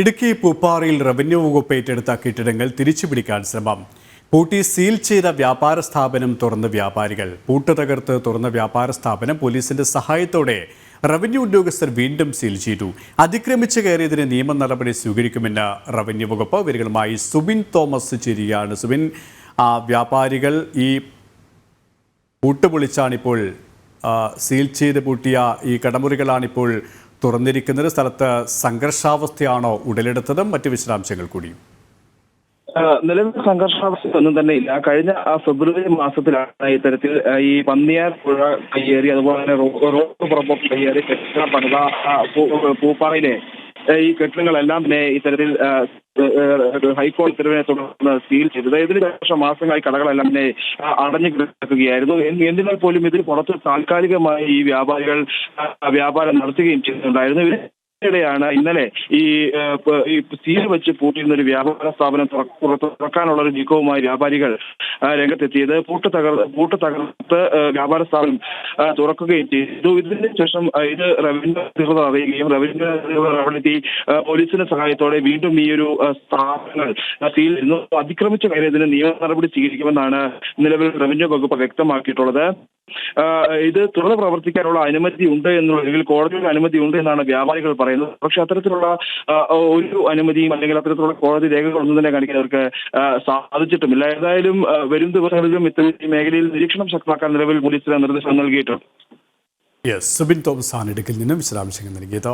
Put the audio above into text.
Idukki പൂപ്പാറയിൽ revenue വകുപ്പ് ഏറ്റെടുത്ത കെട്ടിടങ്ങൾ തിരിച്ചുപിടിക്കാൻ ശ്രമം. പൂട്ടി സീൽ ചെയ്ത വ്യാപാര സ്ഥാപനം തുറന്ന വ്യാപാരികൾ. പൂട്ട് തകർത്ത് തുറന്ന വ്യാപാര സ്ഥാപനം പോലീസിന്റെ സഹായത്തോടെ റവന്യൂ ഉദ്യോഗസ്ഥർ വീണ്ടും സീൽ ചെയ്തു. അതിക്രമിച്ച് കയറിയതിന് നിയമ നടപടി സ്വീകരിക്കുമെന്ന് റവന്യൂ വകുപ്പ്. വിവരങ്ങളുമായി സുബിൻ തോമസ് ചേരുകയാണ്. സുബിൻ, വ്യാപാരികൾ ഈ പൂട്ട് പൊളിച്ചാണിപ്പോൾ സീൽ ചെയ്ത് പൂട്ടിയ ഈ കടമുറികളാണിപ്പോൾ തുറന്നിരിക്കുന്നത്. സ്ഥലത്ത് സംഘർഷാവസ്ഥയാണോ ഉടലെടുത്തത്? മറ്റ് വിശദാംശങ്ങൾ കൂടി. നിലവിൽ സംഘർഷാവസ്ഥ ഒന്നും തന്നെ ഇല്ല. കഴിഞ്ഞ ഫെബ്രുവരി മാസത്തിലാണ് ഇത്തരത്തിൽ ഈ പന്നിയാർ പുഴ കയ്യേറി, അതുപോലെ തന്നെ റോഡ് പുറമ്പോക്ക് കയ്യേറി കെട്ടിട പണിത പൂപ്പാറയിലെ ഈ കെട്ടിടങ്ങളെല്ലാം തന്നെ ഇത്തരത്തിൽ ഹൈക്കോടതി ഉത്തരവിനെ തുടർന്ന് സീൽ ചെയ്തത്. ഇതിന് ശേഷം മാസങ്ങളായി കടകളെല്ലാം തന്നെ അടഞ്ഞു കിടക്കുകയായിരുന്നു. എന്നിരുന്നാൽ പോലും ഇതിന് പുറത്ത് താൽക്കാലികമായി ഈ വ്യാപാരികൾ വ്യാപാരം നടത്തുകയും ചെയ്യുന്നുണ്ടായിരുന്നു. ാണ് ഇന്നലെ ഈ സീൽ വെച്ച് പൂട്ടിയിരുന്ന ഒരു വ്യാപാര സ്ഥാപനം തുറക്കാനുള്ള ഒരു നീക്കവുമായി വ്യാപാരികൾ രംഗത്തെത്തിയത്. പൂട്ട് തകർത്ത് വ്യാപാര സ്ഥാപനം തുറക്കുകയും ചെയ്തു. ഇതിന് ശേഷം ഇത് റവന്യൂ അധികൃതർ അറിയുകയും റവന്യൂ പോലീസിന്റെ സഹായത്തോടെ വീണ്ടും ഈ ഒരു സ്ഥാപനങ്ങൾ സീൽ ചെയ്യുന്നു. അതിക്രമിച്ച കാര്യത്തിന് നിയമ നടപടി സ്വീകരിക്കുമെന്നാണ് നിലവിൽ റവന്യൂ വകുപ്പ് വ്യക്തമാക്കിയിട്ടുള്ളത്. ഇത് തുറന്ന് പ്രവർത്തിക്കാനുള്ള അനുമതി ഉണ്ട് അല്ലെങ്കിൽ കോടതിയുടെ അനുമതി ഉണ്ട് എന്നാണ് വ്യാപാരികൾ പറയുന്നത്. പക്ഷെ അത്തരത്തിലുള്ള ഒരു അനുമതിയും അല്ലെങ്കിൽ അത്തരത്തിലുള്ള കോടതി രേഖകളൊന്നും തന്നെ കാണിക്കാൻ അവർക്ക് സാധിച്ചിട്ടുമില്ല. ഏതായാലും വരും ദിവസങ്ങളിലും ഇത്തരം മേഖലയിൽ നിരീക്ഷണം ശക്തമാക്കാൻ നിലവിൽ പോലീസിന് നിർദ്ദേശം നൽകിയിട്ടുണ്ട്. സുബിൻ തോമസ് ആണ് ഇടുക്കിയിൽ നിന്നും വിശദാംശങ്ങൾ നൽകിയത്.